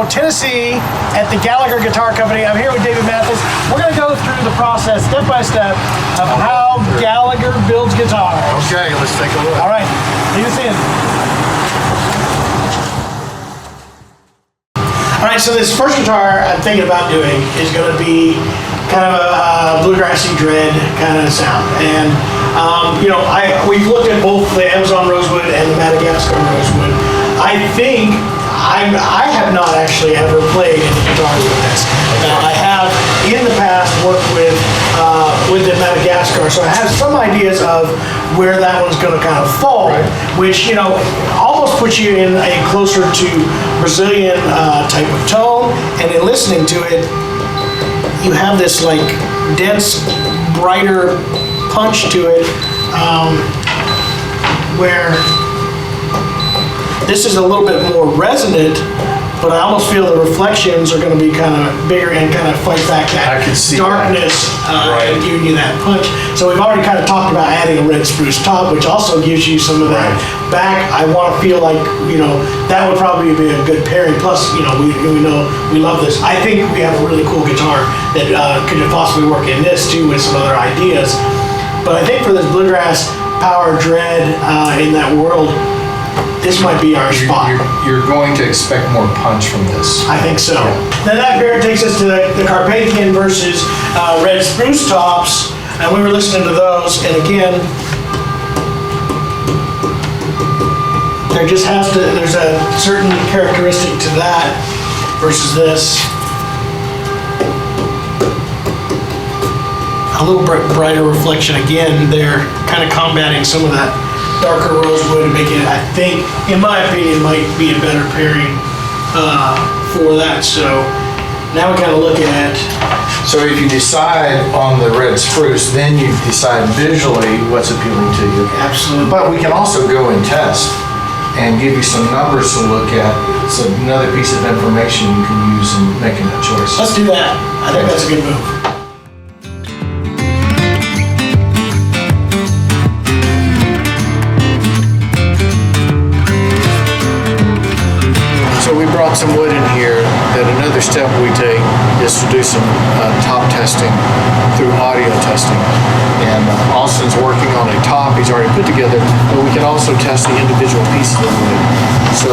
Tennessee at the Gallagher Guitar Company. I'm here with David Mathis. We're going to go through the process step by step of how Gallagher builds guitars. Okay, let's take a look. All right, lead us in. All right, so this first guitar I'm thinking about doing is going to be kind of a bluegrassy dread kind of sound. And, you know, we've looked at both the Amazon Rosewood and the Madagascar Rosewood. I think I have not actually ever played any guitars with this. Now, I have in the past worked with the Madagascar, so I have some ideas of where that one's going to kind of fall, right. Which, you know, almost puts you in a closer to Brazilian type of tone, and in listening to it, you have this like dense, brighter punch to it, where this is a little bit more resonant, but I almost feel the reflections are going to be kind of bigger and kind of fight back that darkness and giving you that punch. So we've already kind of talked about adding a red spruce top, which also gives you some of that back. I want to feel like, you know, that would probably be a good pairing. Plus, you know, we know we love this. I think we have a really cool guitar that could possibly work in this too with some other ideas. But I think for this bluegrass power dread in that world, this might be our spot. You're going to expect more punch from this. I think so. Yeah. Then that pair takes us to the Carpathian versus red spruce tops, and we were listening to those, and again, there's a certain characteristic to that versus this. A little brighter reflection again. They're kind of combating some of that darker rosewood and making it, I think, in my opinion, might be a better pairing for that. So now we kind of look at. So if you decide on the red spruce, then you decide visually what's appealing to you. Absolutely. But we can also go and test and give you some numbers to look at. It's another piece of information you can use in making that choice. Let's do that. I think that's a good move. So we brought some wood in here. That another step we take is to do some top testing through audio testing. And Austin's working on a top he's already put together, but we can also test the individual pieces of wood. So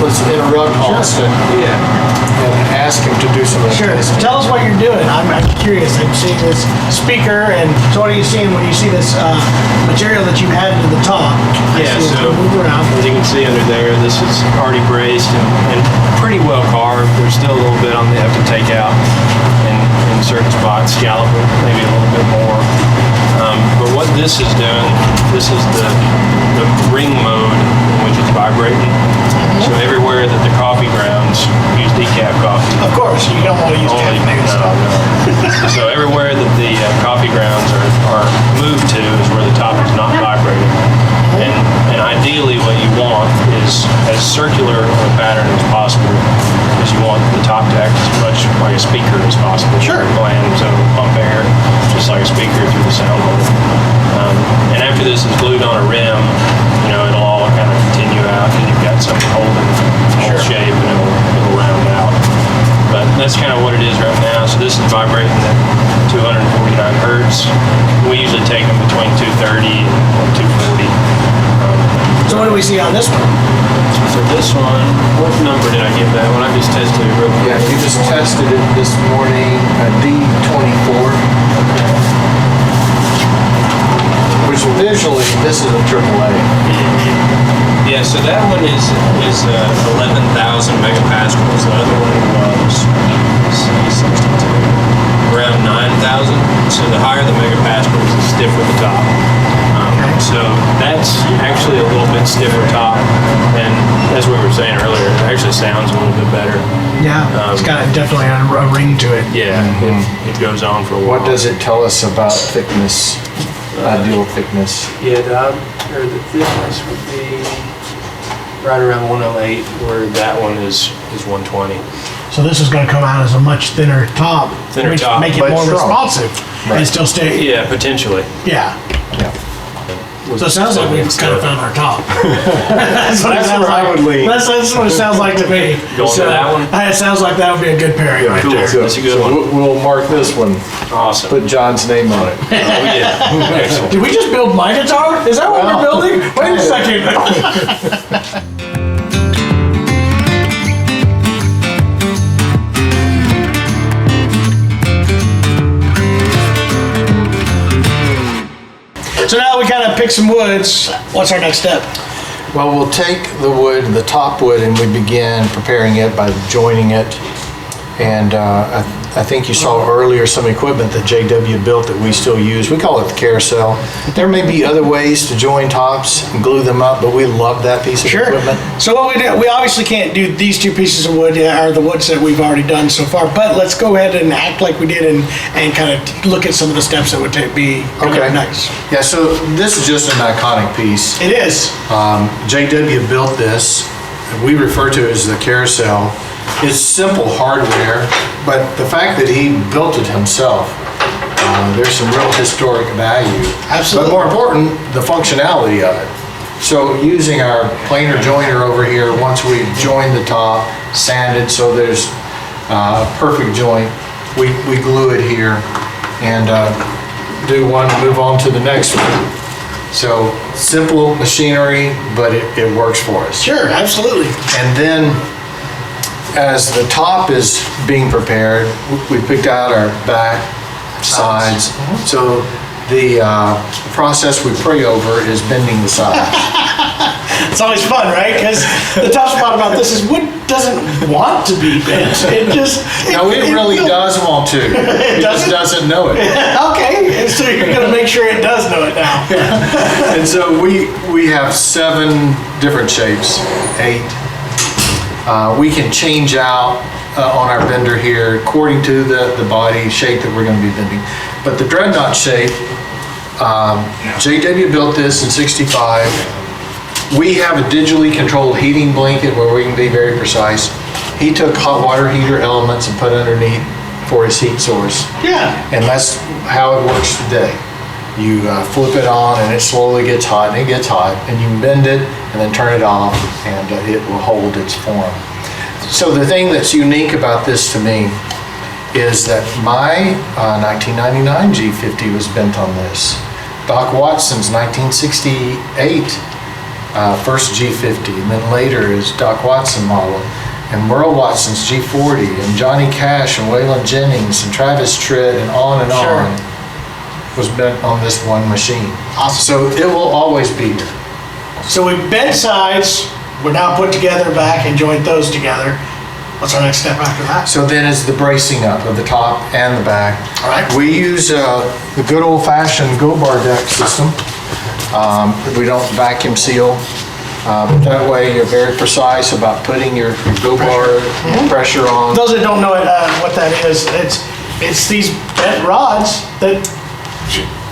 let's interrupt Austin and ask him to do some of that testing. Tell us what you're doing. I'm curious. I'm seeing this speaker, and so what are you seeing when you see this material that you added to the top? So move around. As you can see under there, this is already braced and pretty well carved. There's still a little bit on the have to take out in certain spots, scallop maybe a little bit more. But what this is doing, this is the ring mode in which it's vibrating. So everywhere that the coffee grounds use decaf coffee. Of course, you don't want to use caffeinated stuff. So everywhere that the coffee grounds are moved to is where the top is not vibrating. And ideally what you want is as circular a pattern as possible, because you want the top to act as much like a speaker as possible. Sure. Gland, so pump air, just like a speaker through the sound hole. And after this is glued on a rim, you know, it'll all kind of continue out, and you've got something holding shape, and it'll round out. But that's kind of what it is right now. So this is vibrating at 249 hertz. We usually take them between 230 and 240. So what do we see on this one? So this one, what number did I give that one? I just tested it real quick. Yeah, you just tested it this morning, D24. Which visually, this is a AAA. Yeah, so that one is 11,000 megapascals. The other one was around 9,000. So the higher the megapascals, the stiffer the top. So that's actually a little bit stiffer top, and as we were saying earlier, it actually sounds a little bit better. Yeah, it's got definitely a ring to it. Yeah, it goes on for a while. What does it tell us about thickness, ideal thickness? Yeah, the thickness would be right around 108, where that one is 120. So this is going to come out as a much thinner top, Thinner top, make it but more strong. responsive, and still stay. Yeah, potentially. Yeah. So it sounds like we've kind of found our top. That's what it sounds where I like. would lean. That's what it sounds like to me. Going to that one? It sounds like that would be a good pairing right Cool. there. That's a good one. We'll mark this one, Awesome. put John's name on it. Oh, yeah. Excellent. Did we just build my guitar? Is that what we're building? Wait a second. So now we kind of pick some woods. What's our next step? Well, we'll take the wood, the top wood, and we begin preparing it by joining it. And I think you saw earlier some equipment that JW built that we still use. We call it the carousel. There may be other ways to join tops and glue them up, but we love that piece of equipment. So what we do, we obviously can't do these two pieces of wood, or the woods that we've already done so far, but let's go ahead and act like we did and kind of look at some of the steps that would be nice. Yeah, so this is just an iconic piece. It is. JW built this. We refer to it as the carousel. It's simple hardware, but the fact that he built it himself, there's some real historic value. Absolutely. But more important, the functionality of it. So using our planer joiner over here, once we join the top, sanded so there's a perfect joint, we glue it here and do one, move on to the next one. So simple machinery, but it works for us. Sure, absolutely. And then as the top is being prepared, we picked out our back, sides. So the process we pray over is bending the sides. It's always fun, right? Because the tough spot about this is wood doesn't want to be bent. It just... No, it really does want to. It just doesn't know it. Okay, and so you're going to make sure it does know it now. And so we have 7 different shapes, 8. We can change out on our bender here according to the body shape that we're going to be bending. But the dreadnought shape, JW built this in '65. We have a digitally controlled heating blanket where we can be very precise. He took hot water heater elements and put underneath for his heat source. Yeah. And that's how it works today. You flip it on and it slowly gets hot and it gets hot, and you bend it and then turn it off and it will hold its form. So the thing that's unique about this to me is that my 1999 G50 was bent on this. Doc Watson's 1968 first G50, and then later is Doc Watson model, and Merle Watson's G40, and Johnny Cash and Waylon Jennings and Travis Tritt and on was bent on this one machine. Awesome. So it will always be here. So we bent sides, we're now put together back and joined those together. What's our next step after that? So then it's the bracing up of the top and the back. All right. We use the good old-fashioned go bar deck system. We don't vacuum seal. But that way you're very precise about putting your go bar pressure on. Those that don't know what that is, it's these bent rods that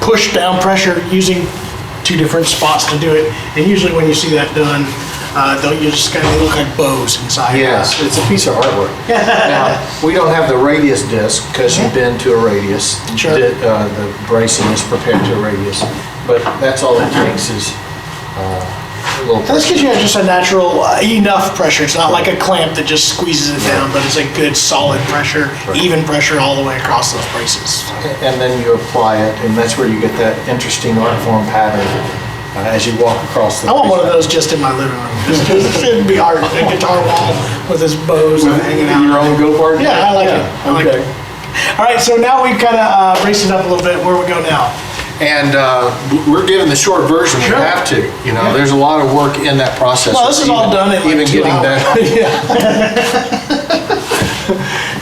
push down pressure using 2 different spots to do it. And usually when you see that done, you just kind of look like bows inside. Yes, it's a piece of artwork. Now, we don't have the radius disc because you bend to a radius. Sure. The bracing is prepared to a radius. But that's all it takes is a little This gives you just a natural, enough pressure. It's not like a clamp that just squeezes it down, but it's a good solid pressure, even pressure all the way across those braces. And then you apply it, and that's where you get that interesting art form pattern as you walk across the. I want one of those just in my living room. It'd be art, a guitar wall with his bows hanging out. Your own go bar? Yeah, I like it. I like it. All right, so now we've kind of braced it up a little bit. Where we go now? And we're given the short version. Sure. We have to. You know, there's a lot of work in that process. Well, this is all done in like even 2 getting hours. that.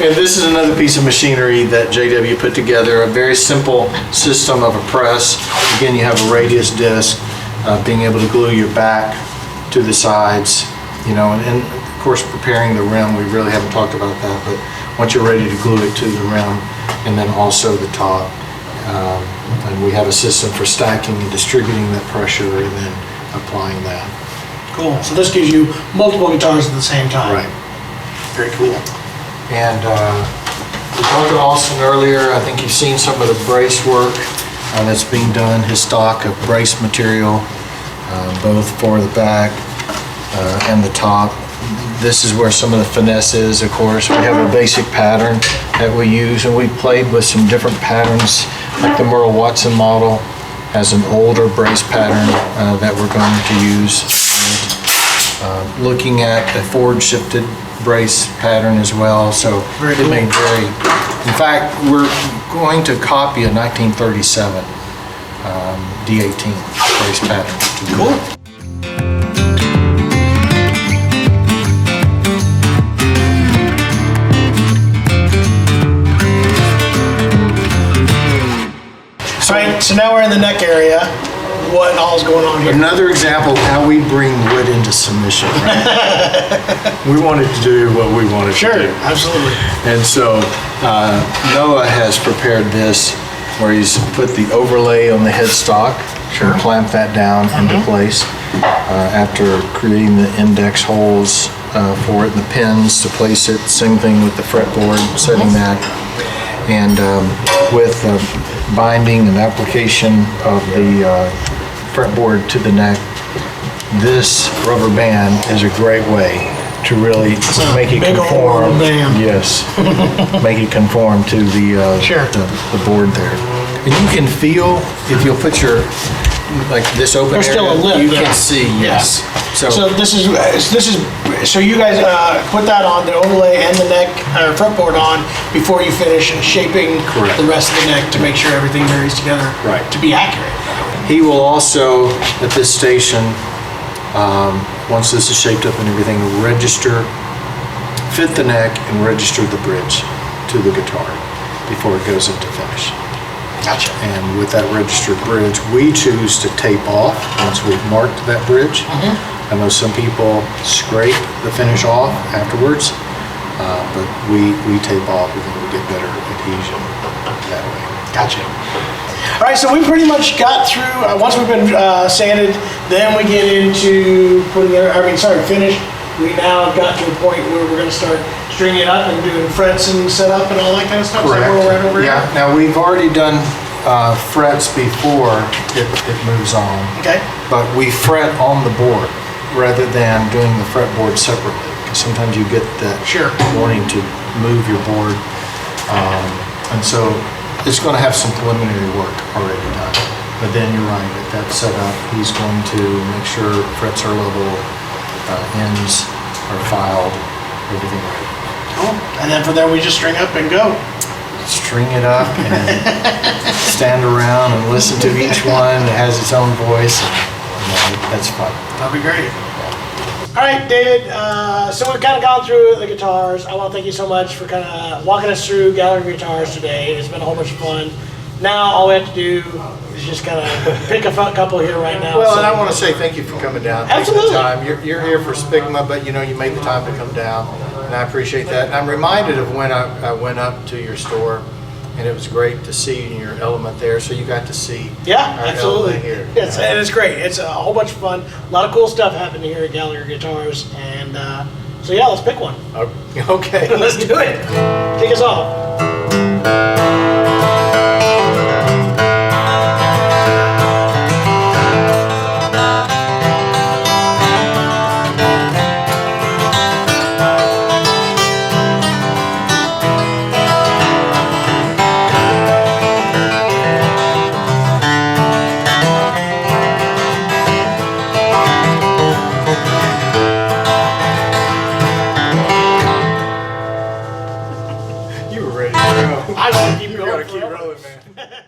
And this is another piece of machinery that JW put together. A very simple system of a press. Again, you have a radius disc, being able to glue your back to the sides. You know, and of course preparing the rim. We really haven't talked about that, but once you're ready to glue it to the rim, and then also the top. And we have a system for stacking and distributing that pressure and then applying that. Cool. So this gives you multiple guitars at the same time. Right. Very cool. And we talked to Austin earlier. I think you've seen some of the brace work. that's being done, his stock of brace material, both for the back and the top. This is where some of the finesse is, of course. We have a basic pattern that we use, and we played with some different patterns, like the Merle Watson model has an older brace pattern that we're going to use. Looking at a forward shifted brace pattern as well, so Very it cool. may vary. In fact, we're going to copy a 1937 D18 brace pattern. Cool. All right, so now we're in the neck area. What all's going on here? Another example of how we bring wood into submission. Right? We wanted to do what we wanted Sure, to do. absolutely. And so Noah has prepared this where he's put the overlay on the headstock Sure. and clamped that down into place after creating the index holes for it and the pins to place it. Same thing with the fretboard, setting that. And with binding and application of the fretboard to the neck, this rubber band is a great way to really make it big old conform. rubber band. Yes, make it conform to Sure. the board there. And you can feel, if you'll put your, like this open There's still a area, lip you there. can see, yes. So this is so you guys put that on the overlay and the neck fretboard on before you finish shaping Correct. the rest of the neck to make sure everything marries together Right. to be accurate. He will also, at this station, once this is shaped up and everything, fit the neck and register the bridge to the guitar before it goes into finish. Gotcha. And with that registered bridge, we choose to tape off once we've marked that bridge. I know some people scrape the finish off afterwards, but we tape off because we get better adhesion that way. Gotcha. All right, so we pretty much got through, once we've been sanded, then we get into finish. We now have got to a point where we're gonna start stringing it up and doing frets and setup and all that kind of stuff. Correct. So we're right over Yeah, here. now we've already done frets before it moves on. Okay. But we fret on the board rather than doing the fretboard separately. Because sometimes you get that Sure. wanting to move your board. And so it's going to have some preliminary work already done. But then you're right, at that setup, he's going to make sure frets are level, ends are filed, everything right. Cool. And then from there, we just string up and go. String it up and stand around and listen to each one. It has its own voice. That's fun. That'd be great. All right, David, so we've kind of gone through the guitars. I want to thank you so much for kind of walking us through Gallagher Guitars today. It's been a whole bunch of fun. Now all we have to do is just kind of pick a couple here right now. Well, So- and I want to say thank you for coming down. taking the Absolutely. time. You're here for Spigma, but you know, you made the time to come down, and I appreciate that. And I'm reminded of when I went up to your store, and it was great to see you in your element there, so you got to see Yeah, our absolutely. element here. It's, and it's great. It's a whole bunch of fun. A lot of cool stuff happening here at Gallagher Guitars. And so yeah, let's pick one. Okay. Let's do it. Take us off. You were ready to go. I want to keep You going. gotta keep forever. rolling, man.